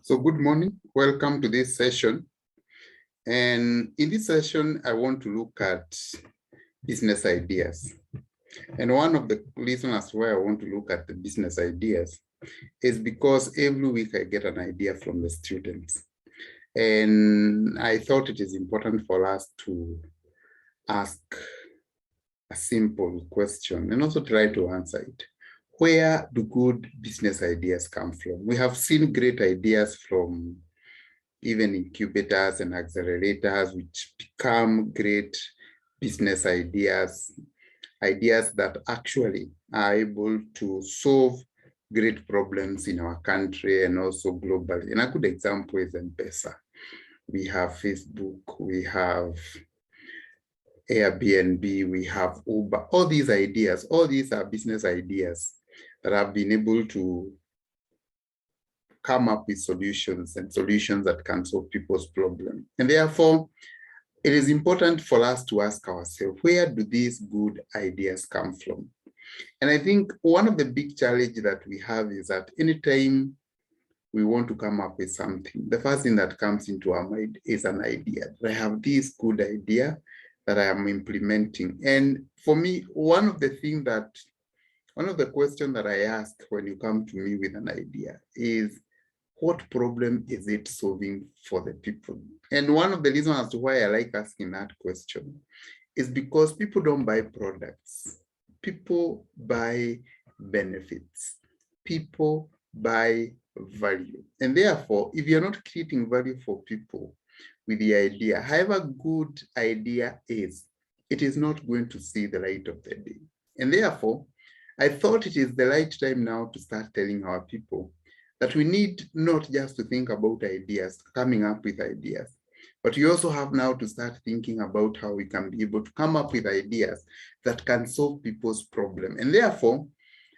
So good morning, welcome to this session. And in this session, I want to look at business ideas. And one of the reasons why I want to look at the business ideas is because every week I get an idea from the students. And I thought it is important for us to ask a simple question and also try to answer it. Where do good business ideas come from? We have seen great ideas from even incubators and accelerators, which become great business ideas, ideas that actually are able to solve great problems in our country and also globally. And a good example is M-Pesa. We have Facebook, we have Airbnb, we have Uber, all these ideas, all these are business ideas that have been able to come up with solutions and solutions that can solve people's problems. And therefore, it is important for us to ask ourselves, where do these good ideas come from? And I think one of the big challenges that we have is that anytime we want to come up with something, the first thing that comes into our mind is an idea. I have this good idea that I am implementing. And for me, one of the questions that I ask when you come to me with an idea is, what problem is it solving for the people? And one of the reasons as to why I like asking that question is because people don't buy products. People buy benefits. People buy value. And therefore, if you're not creating value for people with the idea, however good idea is, it is not going to see the light of the day. And therefore, I thought it is the right time now to start telling our people that we need not just to think about ideas, coming up with ideas, but we also have now to start thinking about how we can be able to come up with ideas that can solve people's problem. And therefore,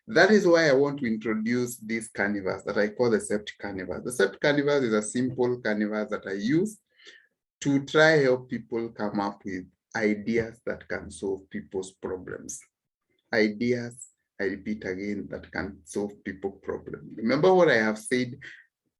that is why I want to introduce this canvas that I call the CEPT canvas. The CEPT canvas is a simple canvas that I use to try help people come up with ideas that can solve people's problems. Ideas, I repeat again, that can solve people's problems. Remember what I have said,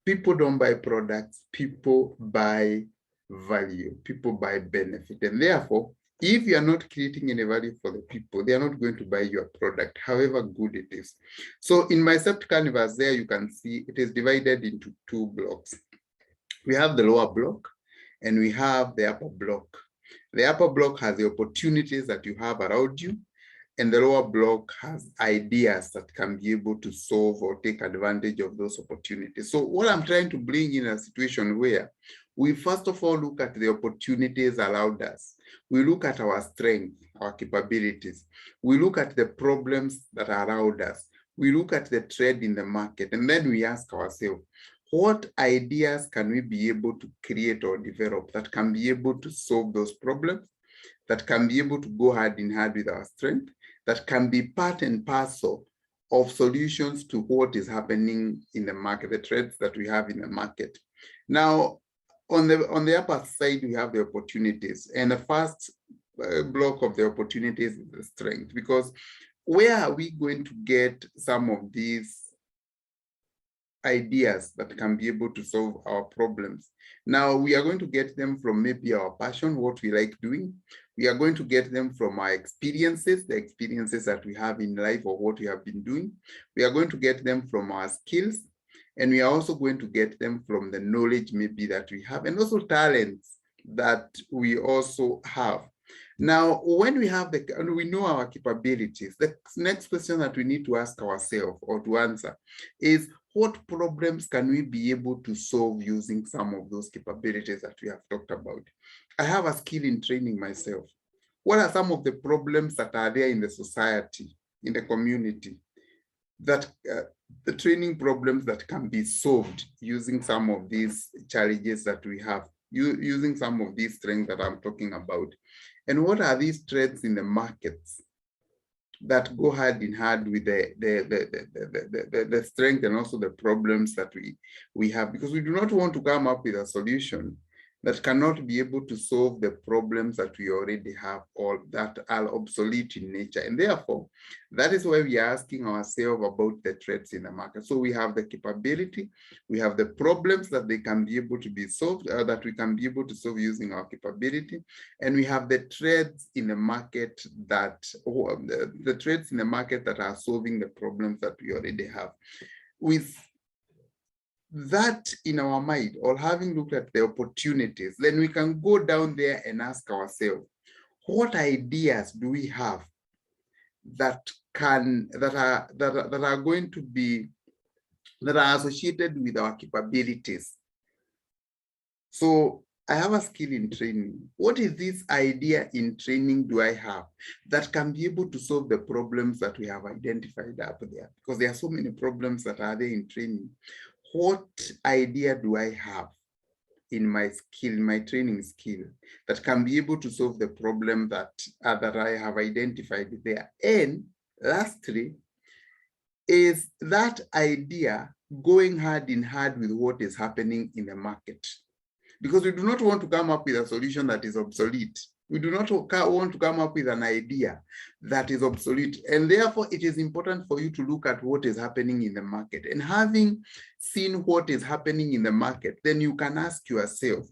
people don't buy products, people buy value, people buy benefit. And therefore, if you are not creating any value for the people, they are not going to buy your product, however good it is. So in my CEPT canvas there, you can see it is divided into two blocks. We have the lower block and we have the upper block. The upper block has the opportunities that you have around you, and the lower block has ideas that can be able to solve or take advantage of those opportunities. So what I'm trying to bring in a situation where we first of all look at the opportunities around us. We look at our strength, our capabilities. We look at the problems that are around us. We look at the trend in the market, and then we ask ourselves, what ideas can we be able to create or develop that can be able to solve those problems, that can be able to go hand in hand with our strength, that can be part and parcel of solutions to what is happening in the market, the trends that we have in the market. Now, on the upper side, we have the opportunities. And the first block of the opportunities is the strength, because where are we going to get some of these ideas that can be able to solve our problems? Now, we are going to get them from maybe our passion, what we like doing. We are going to get them from our experiences, the experiences that we have in life or what we have been doing. We are going to get them from our skills. And we are also going to get them from the knowledge maybe that we have, and also talents that we also have. Now, when we have and we know our capabilities, the next question that we need to ask ourselves or to answer is, what problems can we be able to solve using some of those capabilities that we have talked about? I have a skill in training myself. What are some of the problems that are there in the society, in the community, that the training problems that can be solved using some of these challenges that we have, using some of these strengths that I'm talking about? And what are these trends in the markets that go hand in hand with the strength and also the problems that we have? Because we do not want to come up with a solution that cannot be able to solve the problems that we already have or that are obsolete in nature. And therefore, that is why we are asking ourselves about the threats in the market. So we have the capability, we have the problems that they can be able to be solved, that we can be able to solve using our capability. And we have the threats in the market that, the threats in the market that are solving the problems that we already have. With that in our mind, or having looked at the opportunities, then we can go down there and ask ourselves, what ideas do we have that are going to be, that are associated with our capabilities? So I have a skill in training. What is this idea in training do I have that can be able to solve the problems that we have identified up there? Because there are so many problems that are there in training. What idea do I have in my skill, my training skill, that can be able to solve the problem that I have identified there? And lastly, is that idea going hand in hand with what is happening in the market? Because we do not want to come up with a solution that is obsolete. We do not want to come up with an idea that is obsolete. And therefore, it is important for you to look at what is happening in the market. And having seen what is happening in the market, then you can ask yourself,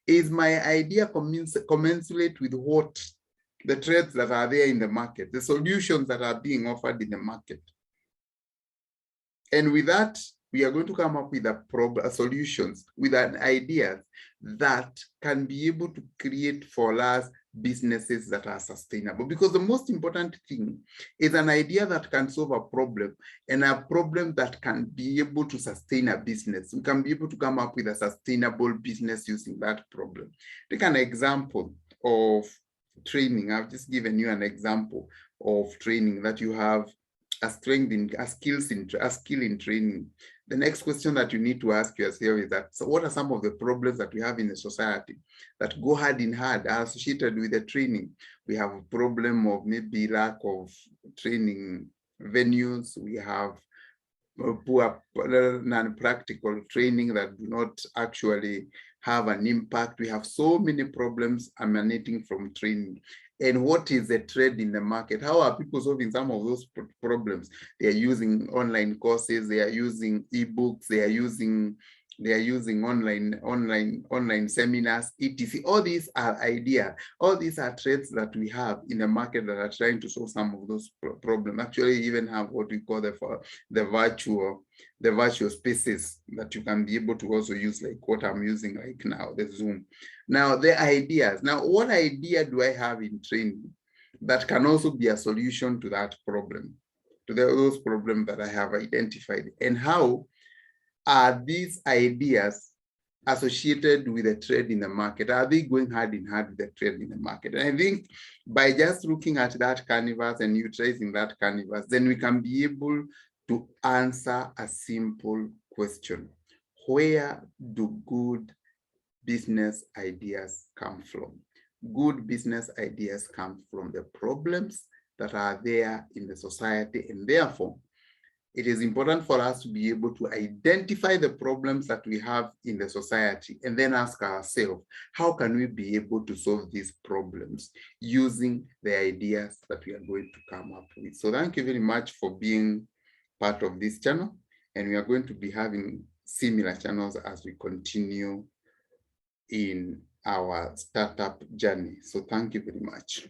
is my idea commensurate with what the threats that are there in the market, the solutions that are being offered in the market? And with that, we are going to come up with solutions, with an idea that can be able to create for us businesses that are sustainable. Because the most important thing is an idea that can solve a problem, and a problem that can be able to sustain a business. We can be able to come up with a sustainable business using that problem. Take an example of training. I've just given you an example of training, that you have a skill in training. The next question that you need to ask yourself is that, so what are some of the problems that we have in the society that go hand in hand, are associated with the training? We have a problem of maybe lack of training venues. We have poor non-practical training that do not actually have an impact. We have so many problems emanating from training. And what is the trend in the market? How are people solving some of those problems? They are using online courses, they are using ebooks, they are using online seminars, etc. All these are ideas. All these are trends that we have in the market that are trying to solve some of those problems. Actually, even have what we call the virtual spaces that you can be able to also use, like what I'm using right now, the Zoom. Now, the ideas. Now, what idea do I have in training that can also be a solution to that problem, to those problems that I have identified? And how are these ideas associated with the trend in the market? Are they going hand in hand with the trend in the market? And I think by just looking at that canvas and utilizing that canvas, then we can be able to answer a simple question: where do good business ideas come from? Good business ideas come from the problems that are there in the society, and therefore, it is important for us to be able to identify the problems that we have in the society and then ask ourselves, how can we be able to solve these problems using the ideas that we are going to come up with? So thank you very much for being part of this channel. And we are going to be having similar channels as we continue in our startup journey. So thank you very much.